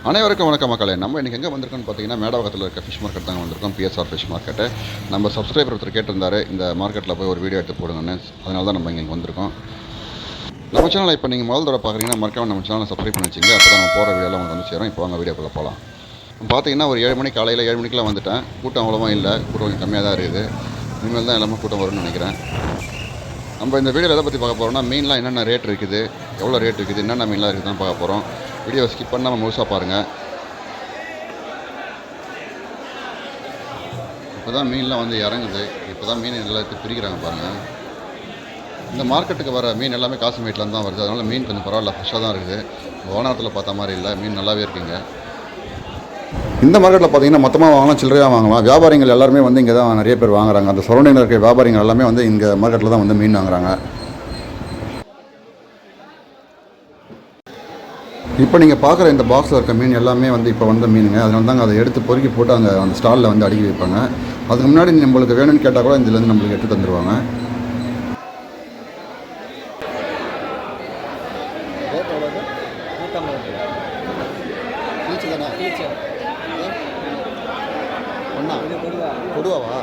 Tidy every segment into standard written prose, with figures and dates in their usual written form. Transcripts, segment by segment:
அனைவருக்கும் வணக்கம் மக்களே. நம்ம இன்றைக்கி எங்கே வந்திருக்கோன்னு பார்த்தீங்கன்னா மேடவாக்கத்தில் இருக்க ஃபிஷ் மார்க்கெட் தாங்க வந்திருக்கோம். PSR fish market. நம்ம சப்ஸ்கிரைபர் ஒருத்தர் கேட்டிருந்தாரு இந்த மார்க்கெட்டில் போய் ஒரு வீடியோ எடுத்து போடுங்கன்னு. அதனால தான் நம்ம இங்கே வந்திருக்கோம். நம்ம சேனலை இப்போ நீங்கள் முதல் தடவை பார்க்குறீங்கன்னா மறக்காம நம்ம சேனலை சப்ஸ்கிரைப் பண்ணி வச்சுங்க. அப்போ தான் நம்ம போகிற வீடியோலாம் உங்களுக்கு வந்து சேரும். இப்போ வாங்க வீடியோக்குள்ளே போகலாம். பார்த்தீங்கன்னா ஒரு 7 மணி காலையில் 7 மணிக்கெலாம் வந்துட்டேன். கூட்டம் அவ்வளோவா இல்லை, கூட்டம் கொஞ்சம் கம்மியாக தான் இருக்குது. இனிமேல் தான் எல்லாமே கூட்டம் வரும்னு நினைக்கிறேன். நம்ம இந்த வீடியோவில் எதை பற்றி பார்க்க போகிறோம்னா மீன்லாம் என்னென்ன ரேட் இருக்குது, எவ்வளோ ரேட் இருக்குது, என்னென்ன மீன்லாம் இருக்குது தான் பார்க்க போகிறோம். வீடியோவை ஸ்கிப் பண்ணாமல் முழுசாக பாருங்கள். இப்போ தான் மீன்லாம் வந்து இறங்குது. இப்போ தான் மீன் எல்லாத்தையும் பிரிக்கிறாங்க பாருங்கள். இந்த மார்க்கெட்டுக்கு வர மீன் எல்லாமே காசிமேட்லேருந்து தான் வருது. அதனால் மீன் கொஞ்சம் பரவாயில்ல, ஃப்ரெஷ்ஷாக தான் இருக்குது. ஓனாரத்தில் பார்த்த மாதிரி இல்லை, மீன் நல்லாவே இருக்குங்க. இந்த மார்க்கெட்டில் பார்த்தீங்கன்னா மொத்தமாக வாங்கலாம், சில்லறையாக வாங்கலாம். வியாபாரிகள் எல்லாருமே வந்து இங்கே தான் நிறைய பேர் வாங்குறாங்க. அந்த சரௌண்டிங்கில் இருக்க வியாபாரிகள் எல்லாமே வந்து இங்கே மார்க்கெட்டில் தான் வந்து மீன் வாங்குறாங்க. இப்போ நீங்கள் பார்க்குற இந்த பாக்ஸில் இருக்க மீன் எல்லாமே வந்து இப்போ வந்த மீனுங்க. அதனால தாங்க அதை எடுத்து பொறுக்கி போட்டு அங்கே அந்த ஸ்டாலில் வந்து அடுக்கி வைப்பாங்க. அதுக்கு முன்னாடி நம்மளுக்கு வேணும்னு கேட்டால் கூட இதுலேருந்து நம்மளுக்கு எடுத்து தந்துடுவாங்க. கொடுவாவா?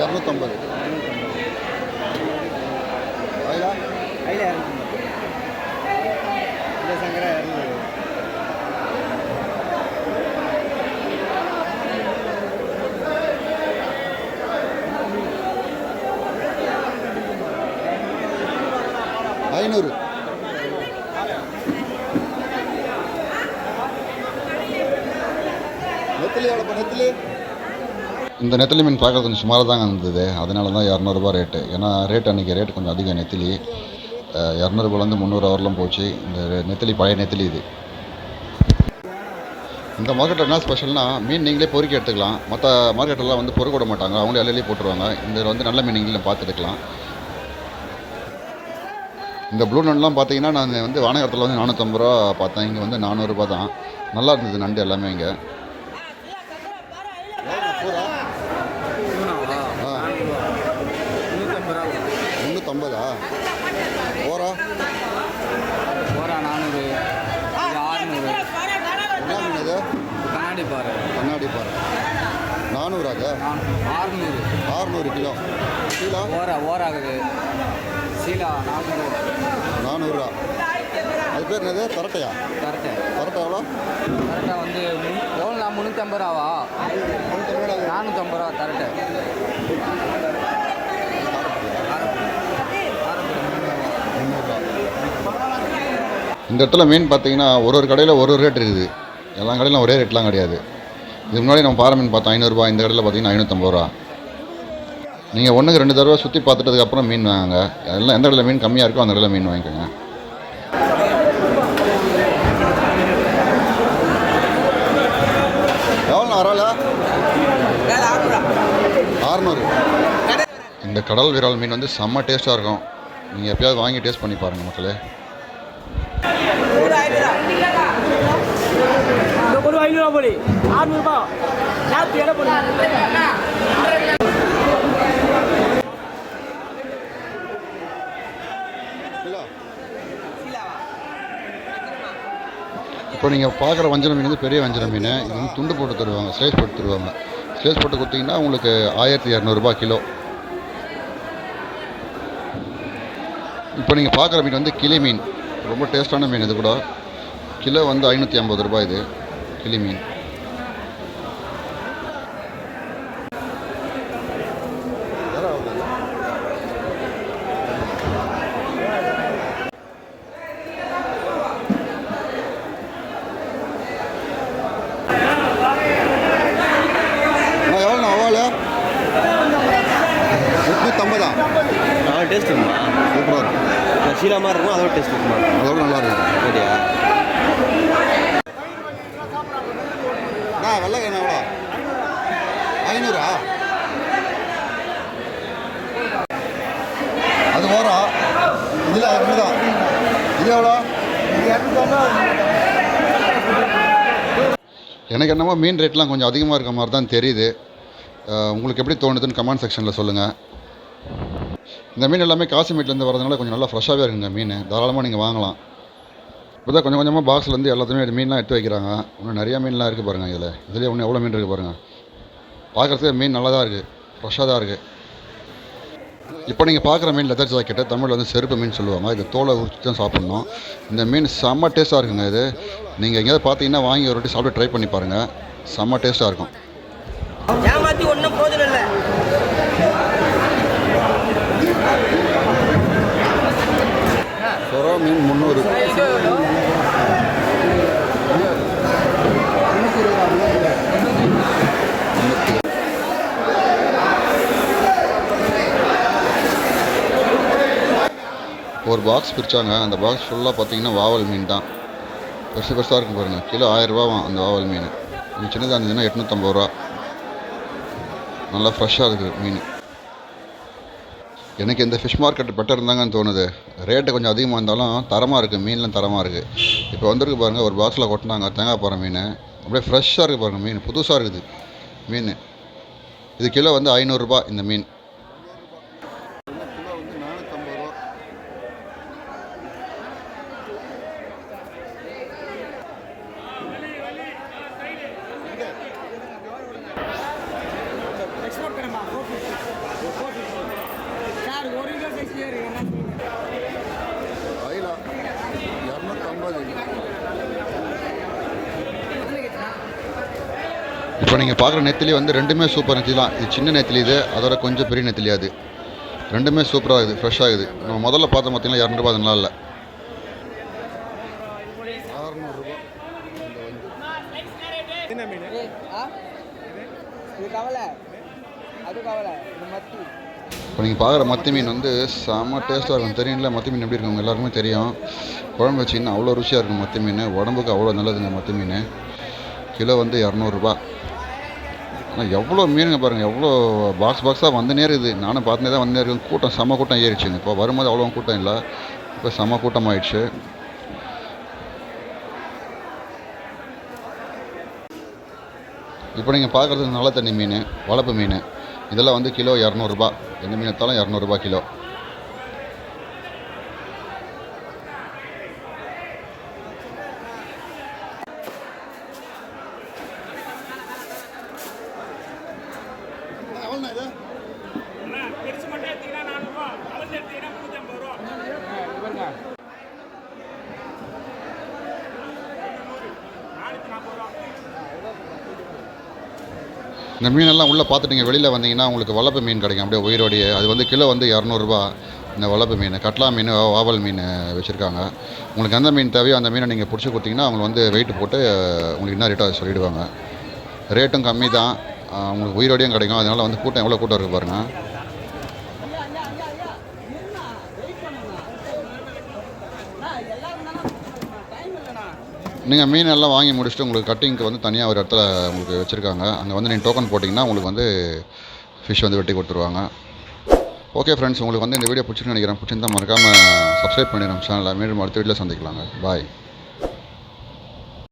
250. ஐநூறு. இந்த நெத்திலி மீன் பார்க்குறது கொஞ்சம் சுமாராக தாங்க இருந்தது. அதனால தான் 200 ரூபா ரேட்டு. ஏன்னா அன்றைக்கி ரேட்டு கொஞ்சம் அதிகம். நெத்திலி 200 ரூபாலேருந்து 300 வரலாம் போச்சு. இந்த நெத்திலி பழைய நெத்திலி இது. இந்த மார்க்கெட்டில் என்ன ஸ்பெஷல்னால் மீன் நீங்களே பொறுக்கி எடுத்துக்கலாம். மற்ற மார்க்கெட்டெல்லாம் வந்து பொறுக்க விட மாட்டாங்க, அவங்களே அள்ளிலே போட்டுருவாங்க. இந்த வந்து நல்ல மீன் நீங்களே பார்த்து எடுக்கலாம். இந்த ப்ளூ நண்டுலாம் பார்த்தீங்கன்னா நான் வந்து வானகரத்தில் வந்து 450 ரூபா பார்த்தேன். இங்கே வந்து 400 ரூபா தான். நல்லா இருந்தது நண்டு எல்லாமே இங்கே. ஓரா 400, 600. என்ன மீன் இது? கண்ணாடி பாறை. 400 ஆகுது. 600 கிலோ. சீலா ஓராகுது. சீலா 400 ரூபா. அது பேர் என்னது? தரட்டையா? தரட்டை எவ்வளோ? தரட்டை வந்து எவ்வளோ? 350 ரூபாவா? 450 ரூபா தரட்டை. இந்த இடத்துல மீன் பார்த்தீங்கன்னா ஒரு கடையில் ஒரு ரேட் இருக்குது. எல்லா கடையிலும் ஒரே ரேட்லாம் கிடையாது. இதுக்கு முன்னாடி நம்ம பாறை மீன் பார்த்தோம் 500 ரூபா. இந்த கடையில் பார்த்தீங்கன்னா 550 ரூபா. நீங்கள் 1க்கு 2 தடவை சுற்றி பார்த்துட்டதுக்கப்புறம் மீன் வாங்க. எல்லாம் எந்த கடையில் மீன் கம்மியாக இருக்கோ அந்த கடையில் மீன் வாங்கிக்கோங்க. எவ்வளோ வரால? 600. இந்த கடல் விரால் மீன் வந்து செம்ம டேஸ்ட்டாக இருக்கும். நீங்கள் எப்பயாவது வாங்கி டேஸ்ட் பண்ணி பாருங்கள் மக்களே. ஒரு 500 ரூபா போடி 600 ரூபா நாத்து எடை போடு. இப்போ நீங்கள் பார்க்குற வஞ்சரம் மீன் வந்து பெரிய வஞ்சரம் மீன். இது வந்து துண்டு போட்டு தருவாங்க, ஸ்லைஸ் போட்டு தருவாங்க. ஸ்லைஸ் போட்டு கொடுத்தீங்கன்னா உங்களுக்கு 1200 ரூபா கிலோ. இப்போ நீங்கள் பார்க்குற மீன் வந்து கிளி மீன். ரொம்ப டேஸ்ட்டான மீன். இது கூட கிலோ வந்து 550 ரூபாய். இது கிளி மீன். எவ்வளோ அவால்? 850. நல்லா டேஸ்ட் இருக்குமா? சூப்பராக இருக்கும். சீலா மாதிரி இருக்கும், அதோட டேஸ்ட் இருக்குமா? அதோட நல்லா இருக்கும். சரியா? வெள்ளை என்ன எவ்வளோ? 500. அது ஓரம் இதில் 2 தான். இது எவ்வளோ? எனக்கு என்னமோ மீன் ரேட்லாம் கொஞ்சம் அதிகமாக இருக்க மாதிரி தான் தெரியுது. உங்களுக்கு எப்படி தோணுதுன்னு கமெண்ட் செக்ஷனில் சொல்லுங்கள். இந்த மீன் எல்லாமே காசிமேட்லேருந்து வரதுனால கொஞ்சம் நல்லா ஃப்ரெஷ்ஷாகவே இருக்குங்க மீன். தாராளமாக நீங்கள் வாங்கலாம். இப்போ தான் கொஞ்சம் கொஞ்சமாக பாக்ஸ்லேருந்து எல்லாத்தையுமே மீன்லாம் எடுத்து வைக்கிறாங்க. இன்னும் நிறையா மீன்லாம் இருக்குது பாருங்கள். இதுலேயே இன்னும் எவ்வளோ மீன் இருக்குது பாருங்கள். பார்க்குறதுக்கு மீன் நல்லா தான் இருக்குது, ஃப்ரெஷ்ஷாக தான் இருக்குது. இப்போ நீங்கள் பார்க்குற மீன் லெதர் ஜாக்கெட்டு, தமிழில் வந்து செருப்பு மீன் சொல்லுவாங்க. இது தோலை உரிச்சு தான் சாப்பிட்ணும். இந்த மீன் செம்ம டேஸ்ட்டாக இருக்குங்க. இது நீங்கள் எங்கேயாவது பார்த்தீங்கன்னா வாங்கி ஒரு வாட்டி சாப்பிட்டு ட்ரை பண்ணி பாருங்கள். செம்ம டேஸ்ட்டாக இருக்கும். ஏமாற்றி ஒன்றும் போதில் இல்லை. சுறா மீன் 300. ஒரு பாக்ஸ் பிரித்தாங்க. அந்த பாக்ஸ் ஃபுல்லாக பார்த்தீங்கன்னா வாவல் மீன் தான். பெருசு பெருசாக இருக்கும் பாருங்கள். கிலோ 1000 ரூபாவாம் அந்த வாவல் மீன். கொஞ்சம் சின்னதாக இருந்ததுன்னா 850 ரூபா. நல்லா ஃப்ரெஷ்ஷாக இருக்குது மீன். எனக்கு இந்த ஃபிஷ் மார்க்கெட் பெட்டர் இருந்தாங்கன்னு தோணுது. ரேட்டு கொஞ்சம் அதிகமாக இருந்தாலும் தரமாக இருக்குது, மீன்லாம் தரமாக இருக்குது. இப்போ வந்திருக்கு பாருங்கள், ஒரு பாக்ஸில் கொட்டினாங்க தேங்காய் பாறை மீன். அப்படியே ஃப்ரெஷ்ஷாக இருக்குது பாருங்கள் மீன், புதுசாக இருக்குது மீன். இது கிலோ வந்து 500 ரூபா இந்த மீன். எக்ஸ்போர்ட் கரமா சார் ஒரு கிலோ சைஸ்லேயே இருக்கு. ஐலா 250. இப்போ நீங்கள் பார்க்குற நெத்திலி வந்து ரெண்டுமே சூப்பர் நெத்திலி தான். இது சின்ன நெத்திலி, இது அதோட கொஞ்சம் பெரிய நெத்திலி. அது ரெண்டுமே சூப்பராக இருக்குது, ஃப்ரெஷ்ஷாக இருக்குது. நம்ம முதல்ல பார்த்தோம் பார்த்தீங்கன்னா 200 ரூபா. அது நல்லா இல்லை. 600 ரூபா. என்ன மீன்? இது கவலை, அது கவலை, இது மத்தி. இப்போ நீங்கள் பார்க்குற மத்தி மீன் வந்து செம்ம டேஸ்ட்டாக இருக்கும். தெரியுங்களா மத்தி மீன் எப்படி இருக்கும்? எல்லாருக்குமே தெரியும். குழம்பு வச்சிங்கன்னா அவ்வளோ ருசியாக இருக்கும் மத்தி மீன். உடம்புக்கு அவ்வளோ நல்லதுங்க மத்தி மீன். கிலோ வந்து 200 ரூபா. ஆனால் எவ்வளோ மீனுங்க பாருங்கள், எவ்வளோ பாக்ஸாக வந்துனே இருக்குது. நானும் பார்த்துனே தான் வந்துனே இருக்கேன். கூட்டம் செம்ம கூட்டம் ஏறிடுச்சுங்க. இப்போ வரும்போது அவ்வளோ கூட்டம் இல்லை, இப்போ செம்ம கூட்டம் ஆயிடுச்சு. இப்போ நீங்கள் பார்க்குறது நல்ல தண்ணி மீன், வளர்ப்பு மீன். இதெல்லாம் வந்து கிலோ 200 ரூபா. எந்த மீன் எடுத்தாலும் 200 ரூபா கிலோ. பெருசு மட்டும் எடுத்தீங்கன்னா 400 ரூபா, கலந்து எடுத்தீங்கன்னா 350 ரூபா. பாருங்க 440 ரூபா. இந்த மீனெல்லாம் உள்ளே பார்த்துட்டிங்க, வெளியில் வந்தீங்கன்னா உங்களுக்கு வளர்ப்பு மீன் கிடைக்கும் அப்படியே உயிரோடையே. அது வந்து கிலோ வந்து 200 ரூபா. இந்த வளர்ப்பு மீன், கட்லா மீன், வாவல் மீன் வச்சுருக்காங்க. உங்களுக்கு எந்த மீன் தேவையோ அந்த மீனை நீங்கள் பிடிச்சி கொடுத்தீங்கன்னா அவங்க வந்து வெயிட் போட்டு உங்களுக்கு என்ன ரேட்டோ அதை சொல்லிவிடுவாங்க. ரேட்டும் கம்மி தான், உங்களுக்கு உயிரோடையும் கிடைக்கும். அதனால் வந்து கூட்டம் எவ்வளோ கூட்டம் இருக்குது பாருங்கள். நீங்கள் மீன் எல்லாம் வாங்கி முடிச்சுட்டு உங்களுக்கு கட்டிங்க்கு வந்து தனியாக ஒரு இடத்துல உங்களுக்கு வச்சுருக்காங்க. அங்கே வந்து நீங்கள் டோக்கன் போட்டிங்கன்னா உங்களுக்கு வந்து ஃபிஷ் வந்து வெட்டி கொடுத்துருவாங்க. ஓகே ஃப்ரெண்ட்ஸ், உங்களுக்கு வந்து இந்த வீடியோ பிடிச்சிருக்குன்னு நினைக்கிறேன். பிடிச்சிருந்தா மறக்காமல் சப்ஸ்கிரைப் பண்ணிடுறோம் சேனலை. மீண்டும் அடுத்த வீடியோவில் சந்திக்கலாங்க. பாய்.